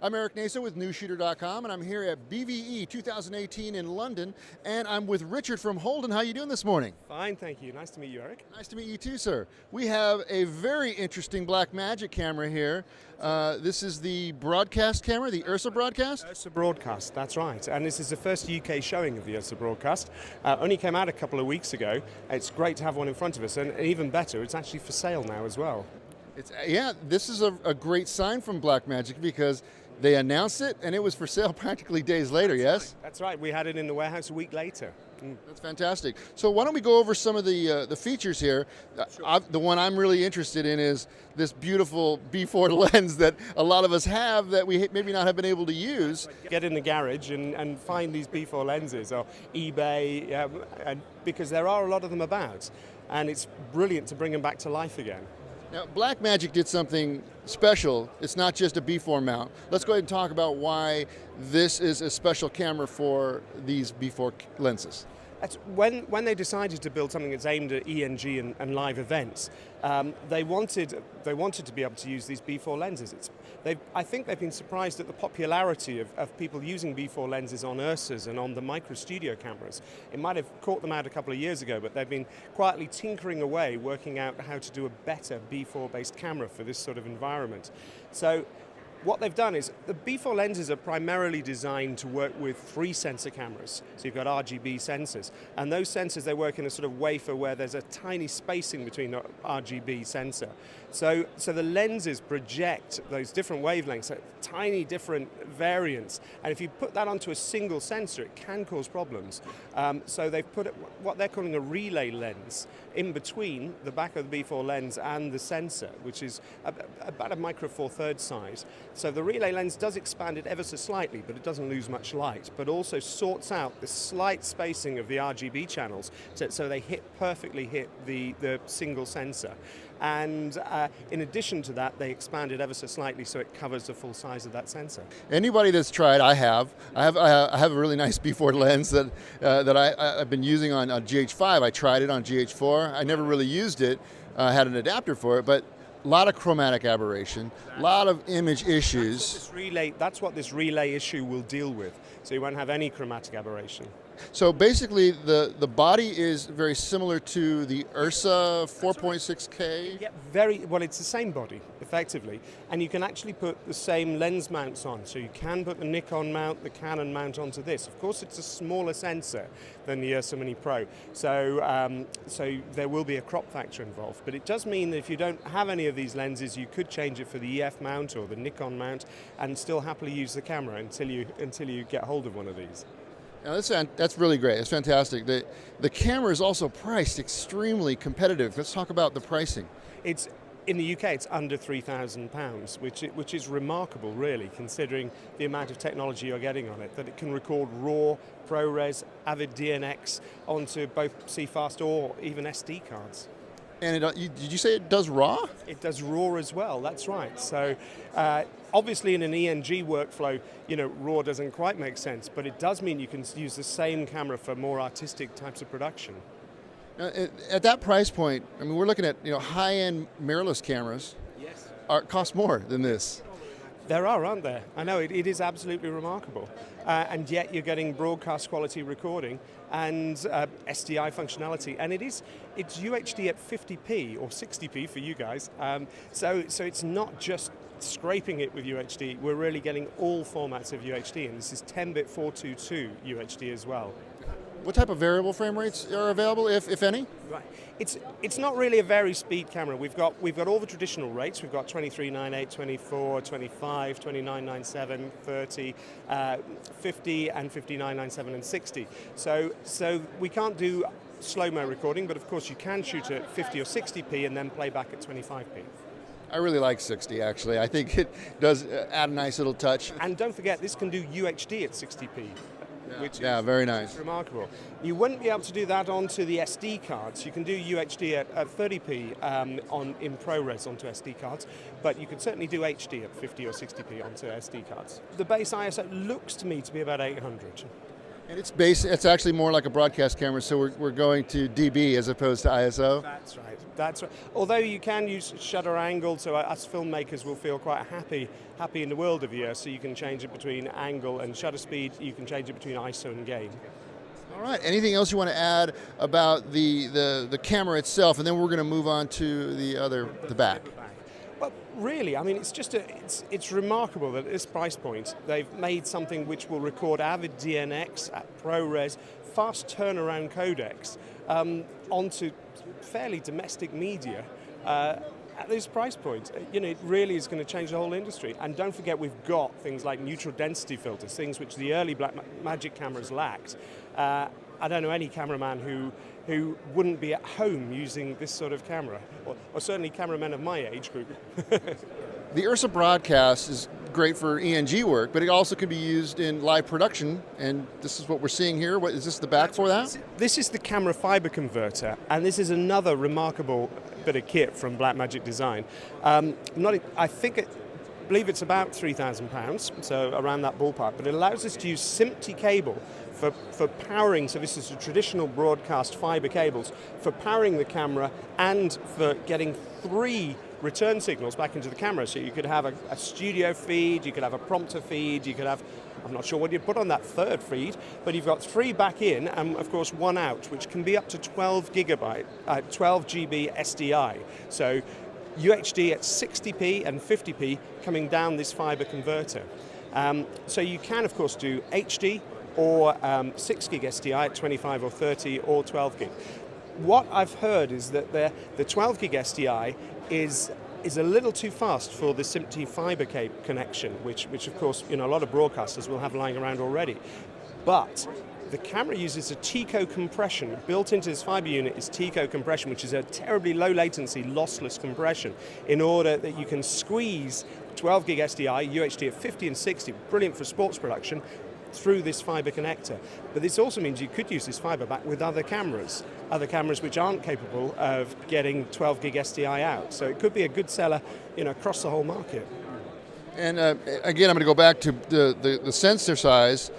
I'm Eric Naso with NewsShooter.com, and I'm here at BVE 2018 in London, and I'm with Richard from Holden. How are you doing this morning? Fine, thank you. Nice to meet you, Eric. Nice to meet you too, sir. We have a very interesting Blackmagic camera here. This is the broadcast camera, the URSA broadcast? URSA broadcast, that's right. And this is the first UK showing of the URSA broadcast. Only came out a couple of weeks ago. It's great to have one in front of us, and even better, it's actually for sale now as well. Yeah, this is a great sign from Blackmagic because they announced it and it was for sale practically days later, yes? That's right. We had it in the warehouse a week later. That's fantastic. So why don't we go over some of the features here. Sure. The one I'm really interested in is this beautiful B4 lens that a lot of us have that we maybe not have been able to use. Get in the garage and find these B4 lenses or eBay, because there are a lot of them about. And it's brilliant to bring them back to life again. Now, Blackmagic did something special. It's not just a B4 mount. Let's go ahead and talk about why this is a special camera for these B4 lenses. That's when they decided to build something that's aimed at ENG and live events, they wanted to be able to use these B4 lenses. I think they've been surprised at the popularity of people using B4 lenses on URSAs and on the micro studio cameras. It might have caught them out a couple of years ago, but they've been quietly tinkering away, working out how to do a better B4-based camera for this sort of environment. So what they've done is the B4 lenses are primarily designed to work with 3 sensor cameras. So you've got RGB sensors, and those sensors, they work in a sort of wafer where there's a tiny spacing between the RGB sensor. So the lenses project those different wavelengths at tiny different variants, and if you put that onto a single sensor, it can cause problems. So they've put what they're calling a relay lens in between the back of the B4 lens and the sensor, which is about a micro four thirds size. So the relay lens does expand it ever so slightly, but it doesn't lose much light, but also sorts out the slight spacing of the RGB channels so they perfectly hit the single sensor. And in addition to that, they expand it ever so slightly so it covers the full size of that sensor. Anybody that's tried, I have a really nice B4 lens that I've been using on GH5. I tried it on GH4. I never really used it. I had an adapter for it, but a lot of chromatic aberration, a lot of image issues. That's what this relay issue will deal with. So you won't have any chromatic aberration. So basically, the body is very similar to the URSA 4.6K? Yeah, well, it's the same body, effectively, and you can actually put the same lens mounts on. So you can put the Nikon mount, the Canon mount onto this. Of course, it's a smaller sensor than the URSA Mini Pro, so there will be a crop factor involved. But it does mean that if you don't have any of these lenses, you could change it for the EF mount or the Nikon mount and still happily use the camera until you get hold of one of these. Now that's really great. It's fantastic. The camera is also priced extremely competitive. Let's talk about the pricing. In the UK, it's under £3,000, which is remarkable, really, considering the amount of technology you're getting on it. That it can record RAW, ProRes, Avid DNX onto both CFast or even SD cards. And did you say it does RAW? It does RAW as well, that's right. So obviously in an ENG workflow, RAW doesn't quite make sense, but it does mean you can use the same camera for more artistic types of production. At that price point, I mean, we're looking at high-end mirrorless cameras. Yes. Cost more than this. There are, aren't there? I know, it is absolutely remarkable. And yet you're getting broadcast quality recording and SDI functionality. And it's UHD at 50p or 60p for you guys. So it's not just scraping it with UHD. We're really getting all formats of UHD. And this is 10-bit 422 UHD as well. What type of variable frame rates are available, if any? Right. It's not really a very speed camera. We've got all the traditional rates. We've got 23.98, 24, 25, 29.97, 30, 50, and 59.97 and 60. So we can't do slow-mo recording, but of course you can shoot at 50 or 60p and then play back at 25p. I really like 60, actually. I think it does add a nice little touch. And don't forget, this can do UHD at 60p. Which is very nice. Remarkable. You wouldn't be able to do that onto the SD cards. You can do UHD at 30p in ProRes onto SD cards, but you could certainly do HD at 50 or 60p onto SD cards. The base ISO looks to me to be about 800. And it's actually more like a broadcast camera, so we're going to dB as opposed to ISO. That's right. That's right. Although you can use shutter angle, so us filmmakers will feel quite happy in the world of URSA. You can change it between angle and shutter speed. You can change it between ISO and gain. All right. Anything else you want to add about the camera itself, and then we're going to move on to the back. Well, really, I mean, it's remarkable that at this price point they've made something which will record Avid DNX at ProRes, fast turnaround codecs onto fairly domestic media at this price point. You know, it really is going to change the whole industry. And don't forget, we've got things like neutral density filters, things which the early Blackmagic cameras lacked. I don't know any cameraman who wouldn't be at home using this sort of camera, or certainly cameramen of my age group. The URSA broadcast is great for ENG work, but it also can be used in live production, and this is what we're seing here. What is this, the back for that? This is the camera fiber converter, and this is another remarkable bit of kit from Blackmagic Design. I believe it's about £3,000, so around that ballpark, but it allows us to use SMPTE cable for powering, so this is a traditional broadcast fiber cables, for powering the camera and for getting 3 return signals back into the camera. So you could have a studio feed, you could have a prompter feed, you could have, I'm not sure what you'd put on that third feed, but you've got 3 back in and of course 1 out, which can be up to 12 GB SDI. So UHD at 60p and 50p coming down this fiber converter. So you can of course do HD or 6 gig SDI at 25 or 30 or 12 gig. What I've heard is that the 12 gig SDI is a little too fast for the SMPTE fiber connection, which of course, you know, a lot of broadcasters will have lying around already. But the camera uses a TECO compression. Built into this fiber unit is TECO compression, which is a terribly low latency, lossless compression, in order that you can squeeze 12 gig SDI, UHD at 50 and 60, brilliant for sports production, through this fiber connector. But this also means you could use this fiber back with other cameras which aren't capable of getting 12 gig SDI out. So it could be a good seller, you know, across the whole market. And again, I'm going to go back to the sensor size.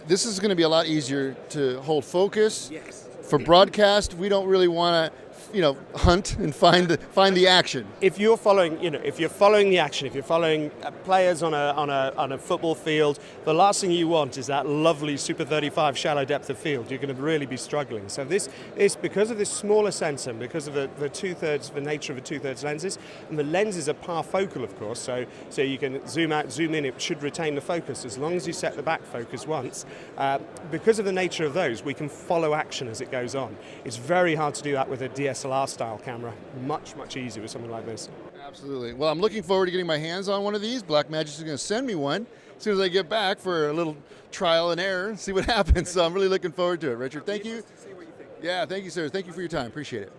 This is going to be a lot easier to hold focus. Yes. For broadcast, we don't really want to, you know, hunt and find the action. If you're following, you know, if you're following the action, if you're following players on a football field, the last thing you want is that lovely Super 35 shallow depth of field. You're going to really be struggling. So this is because of this smaller sensor, because of the nature of the 2/3 lenses, and the lenses are parfocal, of course. So you can zoom out, zoom in. It should retain the focus as long as you set the back focus once. Because of the nature of those, we can follow action as it goes on. It's very hard to do that with a DSLR style camera. Much easier with something like this. Absolutely. Well, I'm looking forward to getting my hands on one of these. Blackmagic is going to send me one as soon as I get back for a little trial and error and see what happens. So I'm really looking forward to it. Richard, thank you. See what you think. Yeah, thank you, sir. Thank you for your time. Appreciate it.